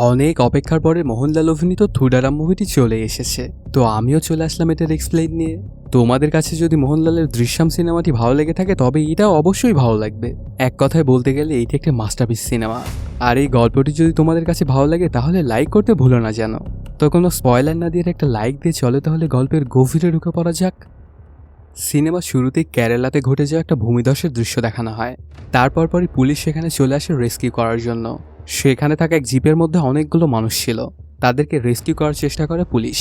অনেক অপেক্ষার পরে মোহনলাল অভিনীত থুডারাম মুভিটি চলে এসেছে। তো আমিও চলে আসলাম এটার এক্সপ্লেইন নিয়ে। তোমাদের কাছে যদি মোহনলালের দৃশ্যম সিনেমাটি ভালো লেগে থাকে তবে এটাও অবশ্যই ভালো লাগবে। এক কথায় বলতে গেলে এইটি একটা মাস্টারপিস সিনেমা। আর এই গল্পটি যদি তোমাদের কাছে ভালো লাগে তাহলে লাইক করতে ভুলো না যেন। তো কোনো স্পয়লার না দিয়ে একটা লাইক দিয়ে চলে তাহলে গল্পের গভীরে ঢুকে পড়া যাক। সিনেমা শুরুতেই কেরালাতে ঘটে যাওয়া একটা ভূমিধসের দৃশ্য দেখানো হয়। তারপর পরই পুলিশ সেখানে চলে আসে রেস্কিউ করার জন্য। সেখানে থাকা এক জিপের মধ্যে অনেকগুলো মানুষ ছিল। তাদেরকে রেস্কিউ করার চেষ্টা করে পুলিশ,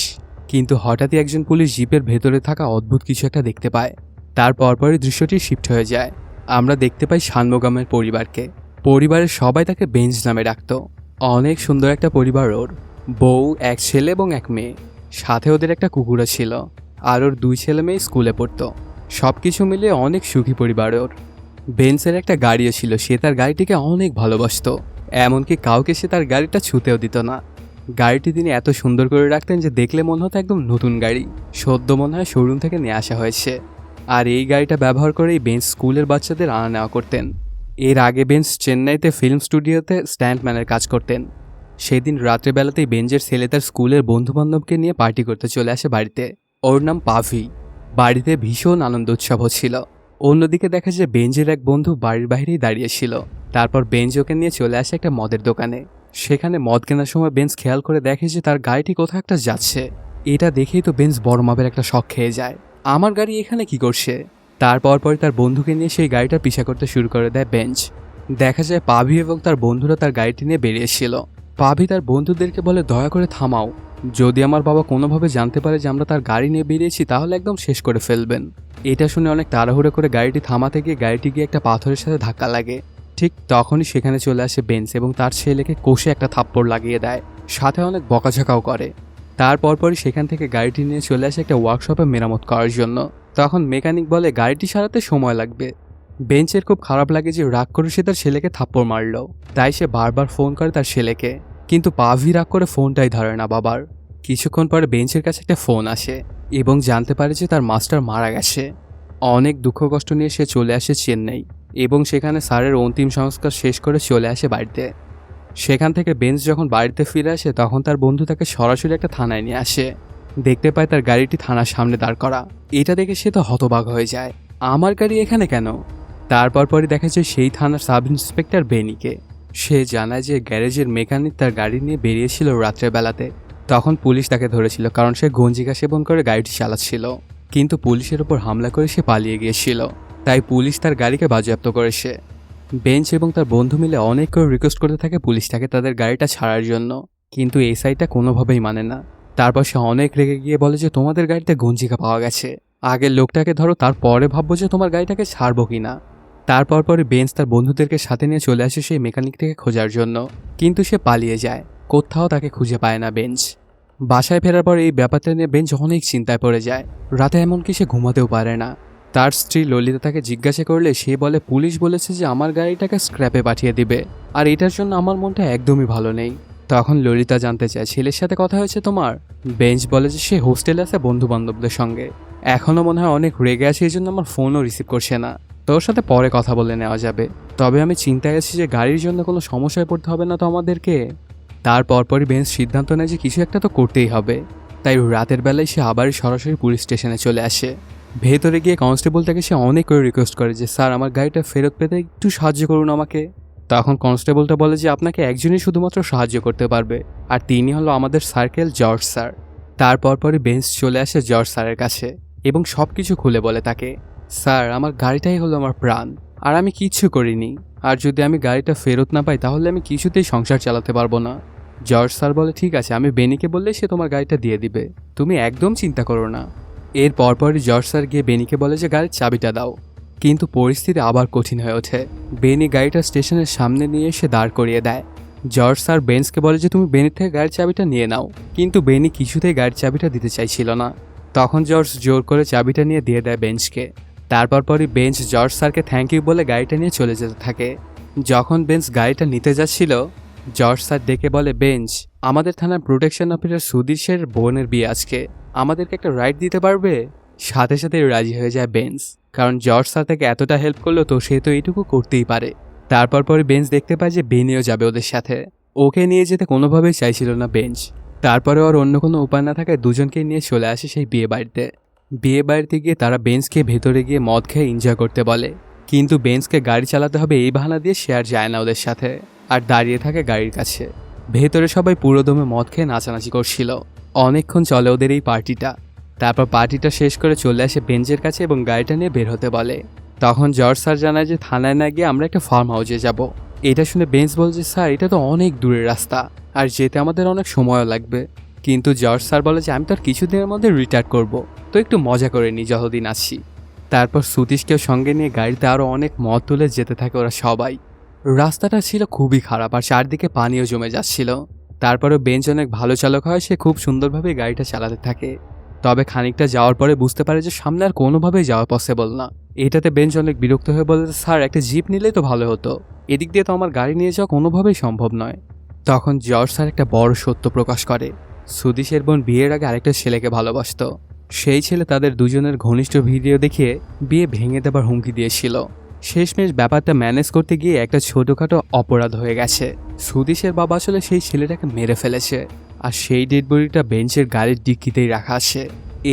কিন্তু হঠাৎই একজন পুলিশ জিপের ভেতরে থাকা অদ্ভুত কিছু একটা দেখতে পায়। তারপর পরই দৃশ্যটি শিফট হয়ে যায়। আমরা দেখতে পাই শানমুগামের পরিবারকে। পরিবারের সবাই তাকে বেঞ্চ নামে ডাকত। অনেক সুন্দর একটা পরিবার ওর। বউ, এক ছেলে এবং এক মেয়ে, সাথে ওদের একটা কুকুরও ছিল। আর ওর 2 ছেলে মেয়ে স্কুলে পড়তো। সব কিছু মিলিয়ে অনেক সুখী পরিবার ওর। বেঞ্চের একটা গাড়িও ছিল, সে তার গাড়িটিকে অনেক ভালোবাসত। এমনকি কাউকে সে তার গাড়িটা ছুঁতেও দিত না। গাড়িটি তিনি এত সুন্দর করে রাখতেন যে দেখলে মনে হতো একদম নতুন গাড়ি, সদ্য মনে হয় শোরুম থেকে নিয়ে আসা হয়েছে। আর এই গাড়িটা ব্যবহার করেই বেঞ্চ স্কুলের বাচ্চাদের আনা নেওয়া করতেন। এর আগে বেঞ্চ চেন্নাইতে ফিল্ম স্টুডিওতে স্ট্যান্টম্যানের কাজ করতেন। সেদিন রাত্রেবেলাতেই বেঞ্চের ছেলে তার স্কুলের বন্ধুবান্ধবকে নিয়ে পার্টি করতে চলে আসে বাড়িতে। ওর নাম পাভি। বাড়িতে ভীষণ আনন্দ উৎসব হচ্ছিল। অন্যদিকে দেখা যায় বেঞ্জের এক বন্ধু বাড়ির বাইরেই দাঁড়িয়েছিল। তারপর বেঞ্জ ওকে নিয়ে চলে আসে একটা মদের দোকানে। সেখানে মদ কেনার সময় বেঞ্জ খেয়াল করে দেখে যে তার গাড়িটি কোথাও একটা যাচ্ছে। এটা দেখেই তো বেঞ্জ বড় মাপের একটা শক খেয়ে যায়, আমার গাড়ি এখানে কি করছে। তারপর পরে তার বন্ধুকে নিয়ে সেই গাড়িটা পিছা করতে শুরু করে দেয় বেঞ্জ। দেখা যায় পাভি এবং তার বন্ধুরা তার গাড়িটি নিয়ে বেরিয়েছিল। পাভি তার বন্ধুদেরকে বলে, দয়া করে থামাও, যদি আমার বাবা কোনোভাবে জানতে পারে যে আমরা তার গাড়ি নিয়ে বেরিয়েছি তাহলে একদম শেষ করে ফেলবেন। এটা শুনে অনেক তাড়াহুড়ো করে গাড়িটি থামাতে গিয়ে গাড়িটি গিয়ে একটা পাথরের সাথে ধাক্কা লাগে। ঠিক তখনই সেখানে চলে আসে বেঞ্চ এবং তার ছেলেকে কষে একটা থাপ্পড় লাগিয়ে দেয়, সাথে অনেক বকাঝকাও করে। তারপর পরই সেখান থেকে গাড়িটি নিয়ে চলে আসে একটা ওয়ার্কশপে মেরামত করার জন্য। তখন মেকানিক বলে গাড়িটি সারাতে সময় লাগবে। বেঞ্চের খুব খারাপ লাগে যে রাগ করে সে তার ছেলেকে থাপ্পড় মারল। তাই সে বারবার ফোন করে তার ছেলেকে, কিন্তু পাভি রাগ করে ফোনটাই ধরে না বাবার। কিছুক্ষণ পরে বেঞ্চের কাছে একটা ফোন আসে এবং জানতে পারে যে তার মাস্টার মারা গেছে। অনেক দুঃখ কষ্ট নিয়ে সে চলে আসে চেন্নাই এবং সেখানে স্যারের অন্তিম সংস্কার শেষ করে চলে আসে বাড়িতে। সেখান থেকে বেঞ্চ যখন বাড়িতে ফিরে আসে তখন তার বন্ধু তাকে সরাসরি একটা থানায় নিয়ে আসে। দেখতে পায় তার গাড়িটি থানার সামনে দাঁড় করা। এটা দেখে সে তো হতবাক হয়ে যায়, আমার গাড়ি এখানে কেন। তারপর পরই দেখা যায় সেই থানার সাব ইন্সপেক্টর বেনিকে। সে জানায় যে গ্যারেজের মেকানিক তার গাড়ি নিয়ে বেরিয়েছিল রাত্রের বেলাতে। তখন পুলিশ তাকে ধরেছিল কারণ সে গঞ্জিকা সেবন করে গাড়িটি চালাচ্ছিল, কিন্তু পুলিশের ওপর হামলা করে সে পালিয়ে গিয়েছিল। তাই পুলিশ তার গাড়িকে বাজেয়াপ্ত করেছে। বেঞ্চ এবং তার বন্ধু মিলে অনেক করে রিকোয়েস্ট করতে থাকে পুলিশটাকে তাদের গাড়িটা ছাড়ার জন্য, কিন্তু এসআইটা কোনোভাবেই মানে না। তারপর সে অনেক রেগে গিয়ে বলে যে তোমাদের গাড়িতে গঞ্জিকা পাওয়া গেছে, আগের লোকটাকে ধরো, তারপরে ভাববো যে তোমার গাড়িটাকে ছাড়বো কিনা। তারপর পরে বেঞ্চ তার বন্ধুদেরকে সাথে নিয়ে চলে আসে সেই মেকানিকটাকে খোঁজার জন্য, কিন্তু সে পালিয়ে যায়। কোথাও তাকে খুঁজে পায় না বেঞ্চ। বাসায় ফেরার পর এই ব্যাপারটা নিয়ে বেঞ্চ অনেক চিন্তায় পড়ে যায়। রাতে এমনকি সে ঘুমাতেও পারে না। তার স্ত্রী ললিতা তাকে জিজ্ঞাসা করলে সে বলে পুলিশ বলেছে যে আমার গাড়িটাকে স্ক্র্যাপে পাঠিয়ে দিবে, আর এটার জন্য আমার মনটা একদমই ভালো নেই। তখন ললিতা জানতে চায় ছেলের সাথে কথা হয়েছে তোমার। বেঞ্চ বলে যে সে হোস্টেলে আছে বন্ধু বান্ধবদের সঙ্গে, এখনও মনে হয় অনেক রেগে আছে, এই জন্য আমার ফোনও রিসিভ করছে না। তোর সাথে পরে কথা বলে নেওয়া যাবে, তবে আমি চিন্তায় আছি যে গাড়ির জন্য কোনো সমস্যায় পড়তে হবে না তো আমাদেরকে। তারপর পরই বেঞ্চ সিদ্ধান্ত নেয় যে কিছু একটা তো করতেই হবে। তাই রাতের বেলায় সে আবার সরাসরি পুলিশ স্টেশনে চলে আসে। ভেতরে গিয়ে কনস্টেবলটাকে সে অনেক করে রিকোয়েস্ট করে যে স্যার আমার গাড়িটা ফেরত পেতে একটু সাহায্য করুন আমাকে। তখন কনস্টেবলটা বলে যে আপনাকে একজনই শুধুমাত্র সাহায্য করতে পারবে, আর তিনি হলো আমাদের সার্কেল জর্জ স্যার। তারপর পরই বেঞ্চ চলে আসে জর্জ স্যারের কাছে এবং সব কিছু খুলে বলে তাকে, স্যার আমার গাড়িটাই হলো আমার প্রাণ, আর আমি কিচ্ছু করিনি, আর যদি আমি গাড়িটা ফেরত না পাই তাহলে আমি কিছুতেই সংসার চালাতে পারবো না। জর্জ স্যার বলে ঠিক আছে, আমি বেনিকে বললে সে তোমার গাড়িটা দিয়ে দিবে, তুমি একদম চিন্তা করো না। এর পরপরই জর্জ স্যার গিয়ে বেনিকে বলে যে গাড়ির চাবিটা দাও, কিন্তু পরিস্থিতি আবার কঠিন হয়ে ওঠে। বেনি গাড়িটা স্টেশনের সামনে নিয়ে এসে দাঁড় করিয়ে দেয়। জর্জ স্যার বেঞ্চকে বলে যে তুমি বেনির থেকে গাড়ির চাবিটা নিয়ে নাও, কিন্তু বেনি কিছুতেই গাড়ির চাবিটা দিতে চাইছিল না। তখন জর্জ জোর করে চাবিটা নিয়ে দিয়ে দেয় বেঞ্চকে। তারপর পরই বেঞ্চ জর্জ স্যারকে থ্যাংক ইউ বলে গাড়িটা নিয়ে চলে যেতে থাকে। যখন বেঞ্চ গাড়িটা নিতে যাচ্ছিল জর্জ স্যার ডেকে বলে, বেঞ্চ আমাদের থানার প্রোটেকশন অফিসার সুদীশের বোনের বিয়ে আজকে, আমাদেরকে একটা রাইড দিতে পারবে। সাথে সাথে রাজি হয়ে যায় বেঞ্চ, কারণ জর্জ স্যার তাকে এতটা হেল্প করলো তো সে তো এইটুকু করতেই পারে। তারপর পরে বেঞ্চ দেখতে পায় যে বেনিও যাবে ওদের সাথে। ওকে নিয়ে যেতে কোনোভাবেই চাইছিল না বেঞ্চ। তারপরে ওর অন্য কোনো উপায় না থাকায় দুজনকে নিয়ে চলে আসে সেই বিয়ে বাড়িতে গিয়ে তারা বেঞ্চকে ভেতরে গিয়ে মদ খেয়ে এনজয় করতে বলে, কিন্তু বেঞ্চকে গাড়ি চালাতে হবে এই বাহানা দিয়ে সে আর যায় না ওদের সাথে, আর দাঁড়িয়ে থাকে গাড়ির কাছে। ভেতরে সবাই পুরোদমে মদ খেয়ে নাচানাচি করছিল। অনেকক্ষণ চলে ওদের এই পার্টিটা। তারপর পার্টিটা শেষ করে চলে আসে বেঞ্চের কাছে এবং গাড়িটা নিয়ে বের হতে বলে। তখন জর্জ স্যার জানায় যে থানায় না গিয়ে আমরা একটা ফার্ম হাউসে যাব। এটা শুনে বেঞ্চ বলছে, স্যার এটা তো অনেক দূরের রাস্তা আর যেতে আমাদের অনেক সময়ও লাগবে। কিন্তু জর্জ স্যার বলে যে আমি তো আর কিছুদিনের মধ্যে রিটায়ার করব, তো একটু মজা করে নিই যতদিন আছি। তারপর সুতীশকেও সঙ্গে নিয়ে গাড়িতে আরও অনেক মদ তুলে যেতে থাকে ওরা সবাই। রাস্তাটা ছিল খুবই খারাপ আর চারদিকে পানিও জমে যাচ্ছিল। তারপরেও বেঞ্চ অনেক ভালো চালক হয়, সে খুব সুন্দরভাবে গাড়িটা চালাতে থাকে। তবে খানিকটা যাওয়ার পরে বুঝতে পারে যে সামনে আর কোনোভাবেই যাওয়া পসিবল না। এটাতে বেঞ্চ অনেক বিরক্ত হয়ে বলে, স্যার একটা জিপ নিলেই তো ভালো হতো, এদিক দিয়ে তো আমার গাড়ি নিয়ে যাওয়া কোনোভাবেই সম্ভব নয়। তখন জর্জ স্যার একটা বড় সত্য প্রকাশ করে, সুদীশের বোন বিয়ের আগে আরেকটা ছেলেকে ভালোবাসত। সেই ছেলে তাদের দুজনের ঘনিষ্ঠ ভিডিও দেখিয়ে বিয়ে ভেঙে দেবার হুমকি দিয়েছিল। শেষমেশ ব্যাপারটা ম্যানেজ করতে গিয়ে একটা ছোটোখাটো অপরাধ হয়ে গেছে। সুদীশের বাবা আসলে সেই ছেলেটাকে মেরে ফেলেছে, আর সেই ডেড বডিটা বেঞ্চের গাড়ির ডিক্কিতেই রাখা আছে।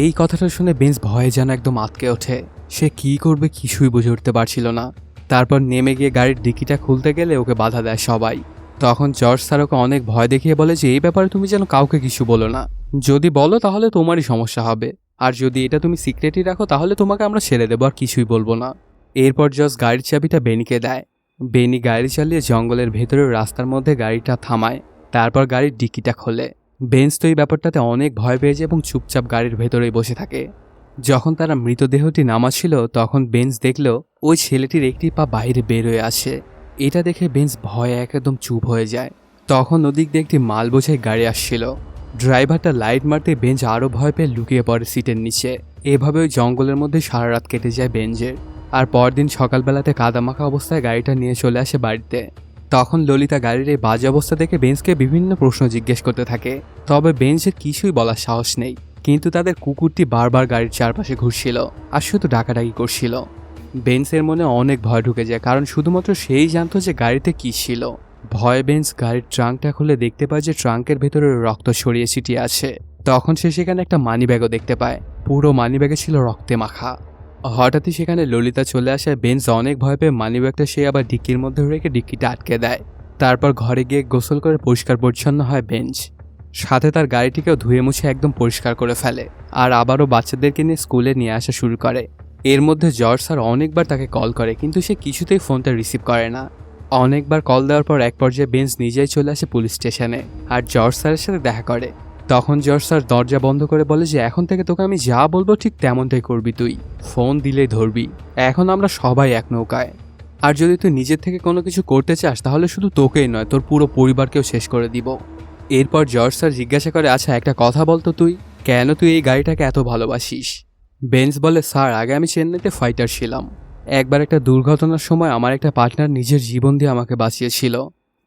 এই কথাটা শুনে বেঞ্চ ভয়ে যেন একদম আটকে ওঠে। সে কি করবে কিছুই বুঝে উঠতে পারছিল না। তারপর নেমে গিয়ে গাড়ির ডিক্কিটা খুলতে গেলে ওকে বাধা দেয় সবাই। তখন জর্জ স্যার ওকে অনেক ভয় দেখিয়ে বলে যে এই ব্যাপারে তুমি যেন কাউকে কিছু বলো না, যদি বলো তাহলে তোমারই সমস্যা হবে, আর যদি এটা তুমি সিক্রেটই রাখো তাহলে তোমাকে আমরা ছেড়ে দেবো আর কিছুই বলবো না। এরপর জর্জ গাড়ির চাবিটা বেনিকে দেয়। বেনি গাড়ি চালিয়ে জঙ্গলের ভেতরের রাস্তার মধ্যে গাড়িটা থামায়। তারপর গাড়ির ডিক্কিটা খোলে। বেঞ্চ তো এই ব্যাপারটাতে অনেক ভয় পেয়ে যায় এবং চুপচাপ গাড়ির ভেতরেই বসে থাকে। যখন তারা মৃতদেহটি নামাচ্ছিল তখন বেঞ্চ দেখল ওই ছেলেটির একটি পা বাইরে বের হয়ে আসে। এটা দেখে বেঞ্চ ভয়ে একদম চুপ হয়ে যায়। তখন ওদিক দিয়ে একটি মাল বোঝাই গাড়ি আসছিল। ড্রাইভারটা লাইট মারতে বেঞ্চ আরও ভয় পেয়ে লুকিয়ে পড়ে সিটের নিচে। এভাবে ওই জঙ্গলের মধ্যে সারা রাত কেটে যায় বেঞ্চের। আর পরদিন সকালবেলাতে কাদামাখা অবস্থায় গাড়িটা নিয়ে চলে আসে বাড়িতে। তখন ললিতা গাড়ির এই বাজে অবস্থা দেখে বেঞ্চকে বিভিন্ন প্রশ্ন জিজ্ঞেস করতে থাকে। তবে বেঞ্চের কিছুই বলার সাহস নেই, কিন্তু তাদের কুকুরটি বারবার গাড়ির চারপাশে ঘুরছিল আর শুধু ডাকাডাকি করছিল। বেঞ্চের মনে অনেক ভয় ঢুকে যায়, কারণ শুধুমাত্র সেই জানতো যে গাড়িতে কী ছিল। ভয়ে বেঞ্চ গাড়ির ট্রাঙ্কটা খুলে দেখতে পায় যে ট্রাঙ্কের ভেতরে রক্ত ছড়িয়ে ছিটিয়ে আছে। তখন সে সেখানে একটা মানিব্যাগও দেখতে পায়, পুরো মানিব্যাগে ছিল রক্তে মাখা। হঠাৎই সেখানে ললিতা চলে আসে। বেঞ্চ অনেক ভয় পেয়ে মানিব্যাগটা সে আবার ডিক্কির মধ্যে রেখে ডিক্কিটা আটকে দেয়। তারপর ঘরে গিয়ে গোসল করে পরিষ্কার পরিচ্ছন্ন হয় বেঞ্চ। সাথে তার গাড়িটিকেও ধুয়ে মুছে একদম পরিষ্কার করে ফেলে, আর আবারও বাচ্চাদেরকে নিয়ে স্কুলে নিয়ে আসা শুরু করে। এর মধ্যে জর্জ স্যার অনেকবার তাকে কল করে, কিন্তু সে কিছুতেই ফোনটা রিসিভ করে না। অনেকবার কল দেওয়ার পর এক পর্যায়ে বেঞ্চ নিজেই চলে আসে পুলিশ স্টেশনে আর জর্জ স্যারের সাথে দেখা করে। তখন জর্জ স্যার দরজা বন্ধ করে বলে যে এখন থেকে তোকে আমি যা বলবো ঠিক তেমনটাই করবি, তুই ফোন দিলেই ধরবি। এখন আমরা সবাই এক নৌকায়, আর যদি তুই নিজের থেকে কোনো কিছু করতে চাস তাহলে শুধু তোকেই নয় তোর পুরো পরিবারকেও শেষ করে দিব। এরপর জর্জ স্যার জিজ্ঞাসা করে, আচ্ছা একটা কথা বলতো, তুই কেন তুই এই গাড়িটাকে এত ভালোবাসিস? বেঞ্চ বলে, স্যার আগে আমি চেন্নাইতে ফাইটার ছিলাম। একবার একটা দুর্ঘটনার সময় আমার একটা পার্টনার নিজের জীবন দিয়ে আমাকে বাঁচিয়েছিল।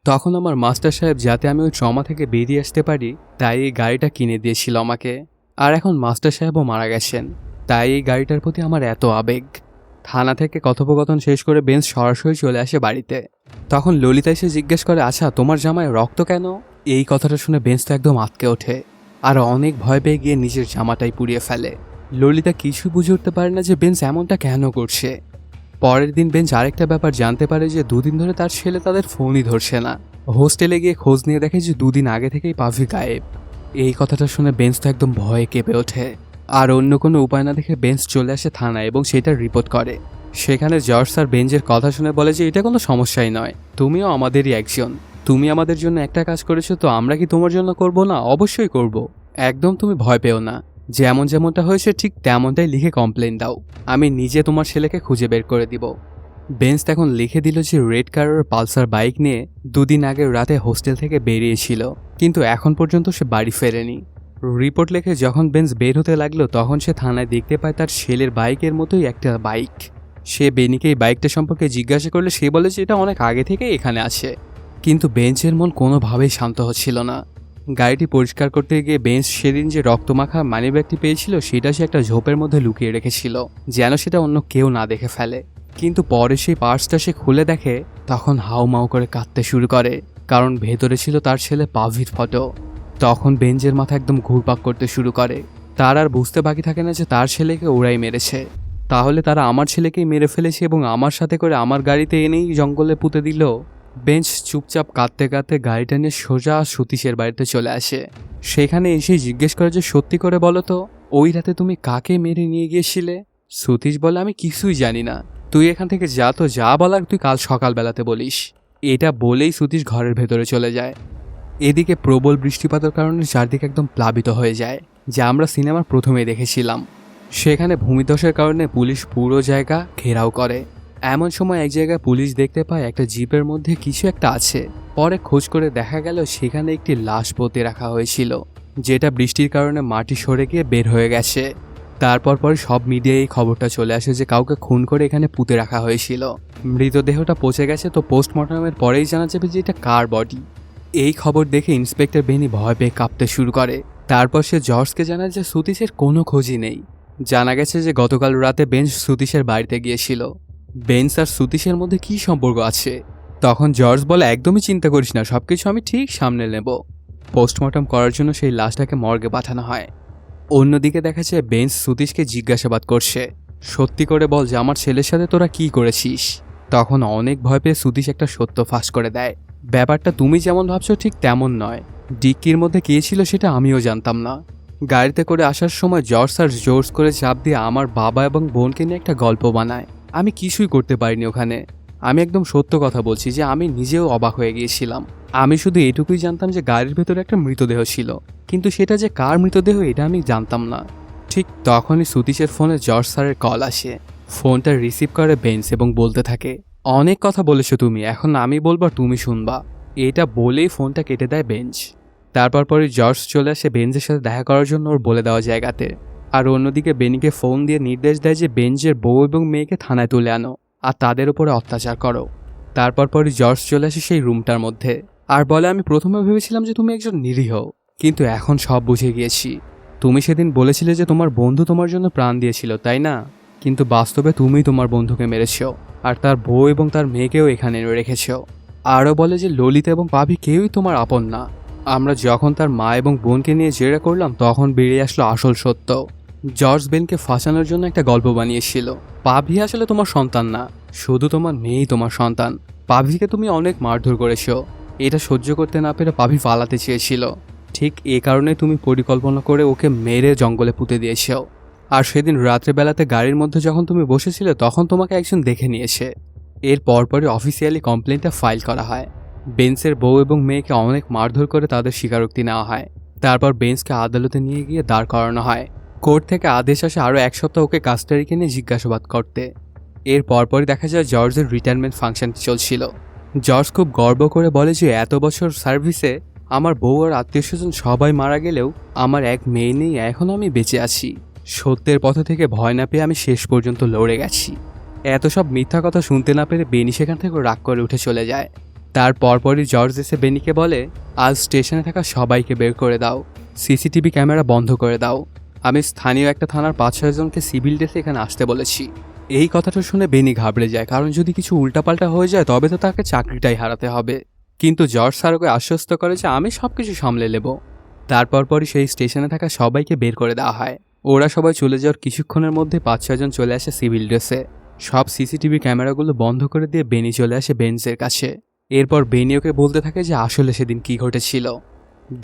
তখন আমার মাস্টার সাহেব যাতে আমি ওই ট্রমা থেকে বেরিয়ে আসতে পারি তাই এই গাড়িটা কিনে দিয়েছিল আমাকে। আর এখন মাস্টার সাহেবও মারা গেছেন, তাই এই গাড়িটার প্রতি আমার এত আবেগ। থানা থেকে কথোপকথন শেষ করে বেঞ্চ সরাসরি চলে আসে বাড়িতে। তখন ললিতা এসে জিজ্ঞেস করে, আচ্ছা তোমার জামায় রক্ত কেন? এই কথাটা শুনে বেঞ্চ তো একদম আটকে ওঠে আর অনেক ভয় পেয়ে গিয়ে নিজের জামাটাই পুড়িয়ে ফেলে। ললিতা কিছুই বুঝে উঠতে পারে না যে বেঞ্চ এমনটা কেন করছে। পরের দিন বেঞ্চ আরেকটা ব্যাপার জানতে পারে যে দুদিন ধরে তার ছেলে তাদের ফোনই ধরছে না। হোস্টেলে গিয়ে খোঁজ নিয়ে দেখে যে দুদিন আগে থেকেই পাভি গায়েব। এই কথাটা শুনে বেঞ্চ তো একদম ভয়ে কেঁপে ওঠে, আর অন্য কোনো উপায় না দেখে বেঞ্চ চলে আসে থানায় এবং সেটা রিপোর্ট করে। সেখানে জর্জ স্যার বেঞ্চের কথা শুনে বলে যে এটা কোনো সমস্যাই নয়, তুমিও আমাদেরই একজন, তুমি আমাদের জন্য একটা কাজ করেছো তো আমরা কি তোমার জন্য করব না? অবশ্যই করব, একদম তুমি ভয় পেও না। যেমনটা হয়েছে ঠিক তেমনটাই লিখে কমপ্লেন দাও, আমি নিজে তোমার ছেলেকে খুঁজে বের করে দিব। বেঞ্চ তখন লিখে দিল যে রেড কালার পালসার বাইক নিয়ে দুদিন আগে রাতে হোস্টেল থেকে বেরিয়েছিল, কিন্তু এখন পর্যন্ত সে বাড়ি ফেরেনি। রিপোর্ট লিখে যখন বেঞ্চ বের হতে লাগলো তখন সে থানায় দেখতে পায় তার ছেলের বাইকের মতোই একটা বাইক। সে বেনিকে এই বাইকটা সম্পর্কে জিজ্ঞাসা করলে সে বলে যে এটা অনেক আগে থেকেই এখানে আছে, কিন্তু বেঞ্চের মন কোনোভাবেই শান্ত হচ্ছিল না। গাড়িটি পরিষ্কার করতে গিয়ে বেঞ্চ সেদিন যে রক্তমাখা মানিব্যাগটি পেয়েছিল সেটা সে একটা ঝোপের মধ্যে লুকিয়ে রেখেছিল যেন সেটা অন্য কেউ না দেখে ফেলে। কিন্তু পরে সেই পার্সটা সে খুলে দেখে, তখন হাউমাউ করে কাঁদতে শুরু করে। কারণ ভেতরে ছিল তার ছেলে পাভির ফটো। তখন বেঞ্জের মাথা একদম ঘুরপাক করতে শুরু করে। তার আর বুঝতে বাকি থাকে না যে তার ছেলেকে ওরাই মেরেছে। তাহলে তারা আমার ছেলেকেই মেরে ফেলেছে এবং আমার সাথে করে আমার গাড়িতে এনেই জঙ্গলে পুঁতে দিল। বেঞ্চ চুপচাপ কাঁদতে কাঁদতে গাড়িটা নিয়ে সোজা সতীশের বাড়িতে চলে আসে। সেখানে এসেই জিজ্ঞেস করে যে সত্যি করে বলো তো, ওই রাতে তুমি কাকে মেরে নিয়ে গিয়েছিলে? সতীশ বলে, আমি কিছুই জানি না, তুই এখান থেকে যা, তো যা বলার তুই কাল সকালবেলাতে বলিস। এটা বলেই সতীশ ঘরের ভেতরে চলে যায়। এদিকে প্রবল বৃষ্টিপাতের কারণে চারদিকে একদম প্লাবিত হয়ে যায়, যা আমরা সিনেমার প্রথমেই দেখেছিলাম। সেখানে ভূমিধসের কারণে পুলিশ পুরো জায়গা ঘেরাও করে। এমন সময় এক জায়গায় পুলিশ দেখতে পায় একটা জিপের মধ্যে কিছু একটা আছে। পরে খোঁজ করে দেখা গেল সেখানে একটি লাশ পুঁতে রাখা হয়েছিল, যেটা বৃষ্টির কারণে মাটি সরে গিয়ে বের হয়ে গেছে। তারপর পরে সব মিডিয়ায় এই খবরটা চলে আসে যে কাউকে খুন করে এখানে পুঁতে রাখা হয়েছিল। মৃতদেহটা পচে গেছে, তো পোস্টমর্টমের পরেই জানা যাবে যে এটা কার বডি। এই খবর দেখে ইন্সপেক্টর বেনি ভয় পেয়ে কাঁপতে শুরু করে। তারপর সে জর্জকে জানায় যে সতীশের কোনো খোঁজই নেই। জানা গেছে যে গতকাল রাতে বেঞ্চ সতীশের বাড়িতে গিয়েছিল। বেঞ্চ আর সতীশের মধ্যে কী সম্পর্ক আছে? তখন জর্জ বলে, একদমই চিন্তা করিস না, সবকিছু আমি ঠিক সামনে নেব। পোস্টমর্টম করার জন্য সেই লাশটাকে মর্গে পাঠানো হয়। অন্যদিকে দেখা যায় বেঞ্চ সতীশকে জিজ্ঞাসাবাদ করছে, সত্যি করে বল যে আমার ছেলের সাথে তোরা কি করেছিস। তখন অনেক ভয় পেয়ে সতীশ একটা সত্য ফাঁস করে দেয়। ব্যাপারটা তুমি যেমন ভাবছো ঠিক তেমন নয়। ডিক্কির মধ্যে কে ছিল সেটা আমিও জানতাম না। গাড়িতে করে আসার সময় জর্জ আর জোর্স করে চাপ দিয়ে আমার বাবা এবং বোনকে নিয়ে একটা গল্প বানায়। আমি কিছুই করতে পারিনি ওখানে। আমি একদম সত্য কথা বলছি যে আমি নিজেও অবাক হয়ে গিয়েছিলাম। আমি শুধু এটুকুই জানতাম যে গাড়ির ভেতরে একটা মৃতদেহ ছিল, কিন্তু সেটা যে কার মৃতদেহ এটা আমি জানতাম না। ঠিক তখনই সতীশের ফোনে জর্জ স্যারের কল আসে। ফোনটা রিসিভ করে বেঞ্চ এবং বলতে থাকে, অনেক কথা বলেছো তুমি, এখন আমি বলবো তুমি শুনবা। এটা বলেই ফোনটা কেটে দেয় বেঞ্চ। তারপর পরে জর্জ চলে আসে বেঞ্চের সাথে দেখা করার জন্য ওর বলে দেওয়া জায়গাতে। আর অন্যদিকে বেনিকে ফোন দিয়ে নির্দেশ দেয় যে বেঞ্চের বউ এবং মেয়েকে থানায় তুলে আনো আর তাদের উপরে অত্যাচার করো। তারপর পরে জর্জ চলে আসে সেই রুমটার মধ্যে আর বলে, আমি প্রথমে ভেবেছিলাম যে তুমি একজন নিরীহ, কিন্তু এখন সব বুঝে গিয়েছি। তুমি সেদিন বলেছিলে যে তোমার বন্ধু তোমার জন্য প্রাণ দিয়েছিল, তাই না? কিন্তু বাস্তবে তুমিই তোমার বন্ধুকে মেরেছ আর তার বউ এবং তার মেয়েকেও এখানে রেখেছ। আরও বলে যে ললিতা এবং পাভি কেউই তোমার আপন না। আমরা যখন তার মা এবং বোনকে নিয়ে জেরা করলাম তখন বেরিয়ে আসলো আসল সত্য। জর্জ বেনকে ফাঁসানোর জন্য একটা গল্প বানিয়েছিল। পাভি আসলে তোমার সন্তান না, শুধু তোমার মেয়েই তোমার সন্তান। পাভিকে তুমি অনেক মারধর করেছ। এটা সহ্য করতে না পেরে পাভি পালাতে চেয়েছিল। ঠিক এ কারণে তুমি পরিকল্পনা করে ওকে মেরে জঙ্গলে পুঁতে দিয়েছ। আর সেদিন রাত্রেবেলাতে গাড়ির মধ্যে যখন তুমি বসেছিলে তখন তোমাকে একজন দেখে নিয়েছে। এর পরপরই অফিসিয়ালি কমপ্লেনটা ফাইল করা হয়। বেঞ্চের বউ এবং মেয়েকে অনেক মারধর করে তাদের স্বীকারোক্তি নেওয়া হয়। তারপর বেঞ্চকে আদালতে নিয়ে গিয়ে দাঁড় করানো হয়। কোর্ট থেকে আদেশ আসে আরও এক সপ্তাহ ওকে কাস্টাডিকে নিয়ে জিজ্ঞাসাবাদ করতে। এর পরপরই দেখা যায় জর্জের রিটায়ারমেন্ট ফাংশন চলছিল। জর্জ খুব গর্ব করে বলে যে এত বছর সার্ভিসে আমার বউ আর আত্মীয়স্বজন সবাই মারা গেলেও আমার এক মেয়ে নেই, এখন আমি বেঁচে আছি। সত্যের পথ থেকে ভয় না পেয়ে আমি শেষ পর্যন্ত লড়ে গেছি। এত সব মিথ্যা কথা শুনতে না পেরে বেনি সেখান থেকে রাগ করে উঠে চলে যায়। তার পরপরই জর্জ এসে বেনিকে বলে, আজ স্টেশনে থাকা সবাইকে বের করে দাও, সিসিটিভি ক্যামেরা বন্ধ করে দাও। আমি স্থানীয় একটা থানার 5-6 জনকে সিভিল ড্রেসে এখানে আসতে বলেছি। এই কথাটা শুনে বেনি ঘাবড়ে যায়, কারণ যদি কিছু উল্টাপাল্টা হয়ে যায় তবে তো তাকে চাকরিটাই হারাতে হবে। কিন্তু জর্জ স্যারকে আশ্বস্ত করে যে আমি সব কিছু সামলে নেব। তারপর পরই সেই স্টেশনে থাকা সবাইকে বের করে দেওয়া হয়। ওরা সবাই চলে যাওয়ার কিছুক্ষণের মধ্যে 5-6 জন চলে আসে সিভিল ড্রেসে। সব সিসিটিভি ক্যামেরাগুলো বন্ধ করে দিয়ে বেনি চলে আসে বেঞ্চের কাছে। এরপর বেনি ওকে বলতে থাকে যে আসলে সেদিন কি ঘটেছিল।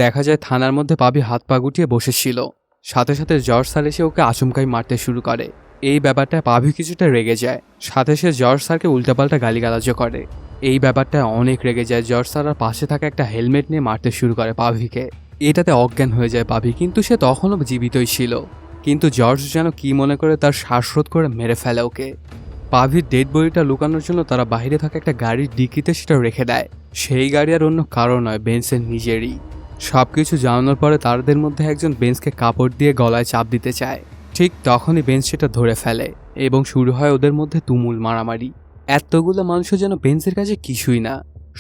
দেখা যায় থানার মধ্যে পাভি হাত পা গুটিয়ে বসেছিল। সাথে সাথে জর্জ স্যার এসে ওকে আচমকাই মারতে শুরু করে। এই ব্যাপারটায় পাভি কিছুটা রেগে যায়। সাথে সে জর্জ স্যারকে উল্টাপাল্টা গালিগালাজও করে। এই ব্যাপারটায় অনেক রেগে যায় জর্জ স্যার আর পাশে থাকা একটা হেলমেট নিয়ে মারতে শুরু করে পাভিকে। এটাতে অজ্ঞান হয়ে যায় পাভি, কিন্তু সে তখনও জীবিতই ছিল। কিন্তু জর্জ যেন কি মনে করে তার শ্বাসরোধ করে মেরে ফেলে ওকে। পাভির ডেড বডিটা লুকানোর জন্য তারা বাইরে থাকা একটা গাড়ির ডিকিতে সেটা রেখে দেয়। সেই গাড়ি আর অন্য কারো নয়, বেঞ্চের নিজেরই। সবকিছু জানানোর পরে তাদের মধ্যে একজন বেঞ্চকে কাপড় দিয়ে গলায় চাপ দিতে চায়। ঠিক তখনই বেঞ্চ সেটা ধরে ফেলে এবং শুরু হয় ওদের মধ্যে তুমুল মারামারি। এতগুলো মানুষও যেন বেঞ্চের কাছে কিছুই না,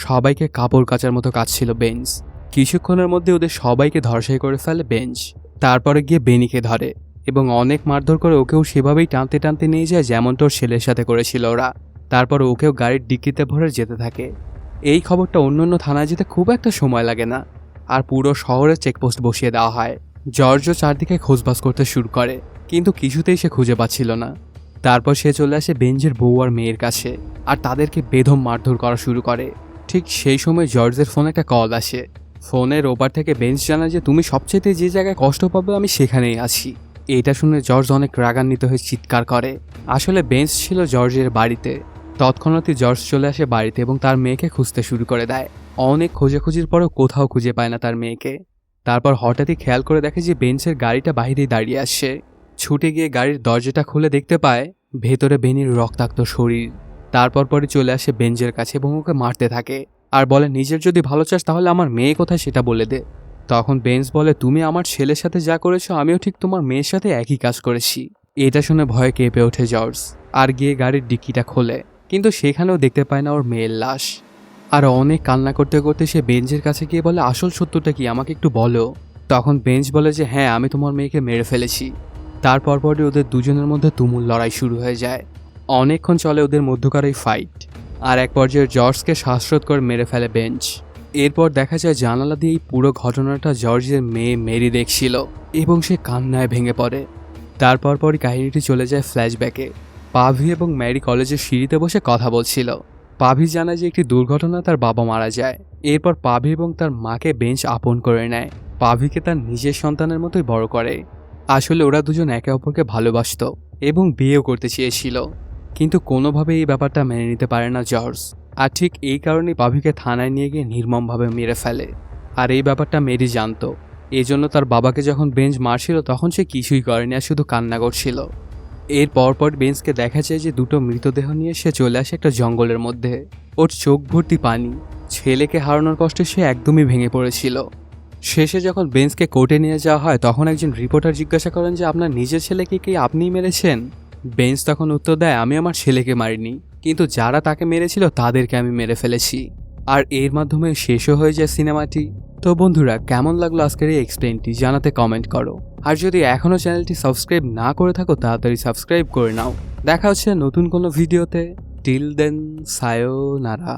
সবাইকে কাপড় কাচার মতো কাচ্ছিল বেঞ্চ। কিছুক্ষণের মধ্যে ওদের সবাইকে ধর্ষাই করে ফেলে বেঞ্চ। তারপরে গিয়ে বেনিকে ধরে এবং অনেক মারধর করে ওকেও সেভাবেই টানতে টানতে নিয়ে যায় যেমনটা ওর ছেলের সাথে করেছিল ওরা। তারপর ওকেও গাড়ির ডিক্কিতে ভরে যেতে থাকে। এই খবরটা অন্যান্য থানায় যেতে খুব একটা সময় লাগে না, আর পুরো শহরে চেকপোস্ট বসিয়ে দেওয়া হয়। জর্জও চারদিকে খোঁজবাজ করতে শুরু করে, কিন্তু কিছুতেই সে খুঁজে পাচ্ছিল না। তারপর সে চলে আসে বেঞ্জের বউ আর মেয়ের কাছে, আর তাদেরকে বেদম মারধর করা শুরু করে। ঠিক সেই সময় জর্জের ফোনে একটা কল আসে। ফোনের ওপার থেকে বেঞ্জ জানায় যে তুমি সবচেয়ে যে জায়গায় কষ্ট পাবে আমি সেখানেই আছি। এটা শুনে জর্জ অনেক রাগান্বিত হয়ে চিৎকার করে। আসলে বেঞ্জ ছিল জর্জের বাড়িতে। তৎক্ষণাৎই জর্জ চলে আসে বাড়িতে এবং তার মেয়েকে খুঁজতে শুরু করে দেয়। অনেক খোঁজাখুঁজির পরেও কোথাও খুঁজে পায় না তার মেয়েকে। তারপর হঠাৎই খেয়াল করে দেখে যে বেঞ্চের গাড়িটা বাইরেই দাঁড়িয়ে আসছে। ছুটে গিয়ে গাড়ির দরজাটা খুলে দেখতে পায় ভেতরে বেনির রক্তাক্ত শরীর। তারপর পরে চলে আসে বেঞ্জের কাছে এবং ওকে মারতে থাকে, আর বলে নিজের যদি ভালো চাস তাহলে আমার মেয়ে কোথায় সেটা বলে দে। তখন বেঞ্জ বলে তুমি আমার ছেলের সাথে যা করেছো আমিও ঠিক তোমার মেয়ের সাথে একই কাজ করেছি। এটা শুনে ভয়ে কেঁপে ওঠে জর্জ, আর গিয়ে গাড়ির ডিক্কিটা খোলে, কিন্তু সেখানেও দেখতে পায় না ওর মেয়ের লাশ। আর অনেক কান্না করতে করতে সে বেঞ্জের কাছে গিয়ে বলে আসল সত্যটা কি, আমাকে একটু বলো। তখন বেঞ্জ বলে যে হ্যাঁ আমি তোমার মেয়েকে মেরে ফেলেছি। তারপর পরই ওদের দুজনের মধ্যে তুমুল লড়াই শুরু হয়ে যায়। অনেকক্ষণ চলে ওদের মধ্যকার এই ফাইট, আর এক পর্যায়ে জর্জকে শ্বাসরোধ করে মেরে ফেলে বেঞ্জ। এরপর দেখা যায় জানালা দিয়ে এই পুরো ঘটনাটা জর্জের মেয়ে মেরি দেখছিল এবং সে কান্নায় ভেঙে পড়ে। তারপর পরই কাহিনীটি চলে যায় ফ্ল্যাশব্যাকে। পাভি এবং ম্যারি কলেজের সিঁড়িতে বসে কথা বলছিল। পাভি জানায় যে একটি দুর্ঘটনা তার বাবা মারা যায়। এরপর পাভি এবং তার মাকে বেঞ্চ আপন করে নেয়, পাভিকে তার নিজের সন্তানের মতোই বড় করে। আসলে ওরা দুজন একে অপরকে ভালোবাসত এবং বিয়েও করতে চেয়েছিল, কিন্তু কোনোভাবে এই ব্যাপারটা মেনে নিতে পারে না জর্জ। আর ঠিক এই কারণেই পাভিকে থানায় নিয়ে গিয়ে নির্মমভাবে মেরে ফেলে। আর এই ব্যাপারটা মেরি জানতো, এই জন্য তার বাবাকে যখন বেঞ্চ মারছিল তখন সে কিছুই করেনি, আর শুধু কান্না করছিল। এর পরপর বেঞ্চকে দেখা যায় যে দুটো মৃতদেহ নিয়ে সে চলে আসে একটা জঙ্গলের মধ্যে। ওর চোখ ভর্তি পানি, ছেলেকে হারানোর কষ্টে সে একদমই ভেঙে পড়েছিল। শেষে যখন বেঞ্চকে কোর্টে নিয়ে যাওয়া হয় তখন একজন রিপোর্টার জিজ্ঞাসা করেন যে আপনার নিজের ছেলেকে কি আপনিই মেরেছেন? বেঞ্চ তখন উত্তর দেয় আমি আমার ছেলেকে মারিনি, কিন্তু যারা তাকে মেরেছিল তাদেরকে আমি মেরে ফেলেছি। আর এর মাধ্যমে শেষও হয়ে যায় সিনেমাটি। তো বন্ধুরা, কেমন লাগলো আজকের এই এক্সপ্লেনটি জানাতে কমেন্ট করো। আর যদি এখনও চ্যানেলটি সাবস্ক্রাইব না করে থাকো তাড়াতাড়ি সাবস্ক্রাইব করে নাও। দেখা হচ্ছে নতুন কোনো ভিডিওতে। Till then, সায়োনারা।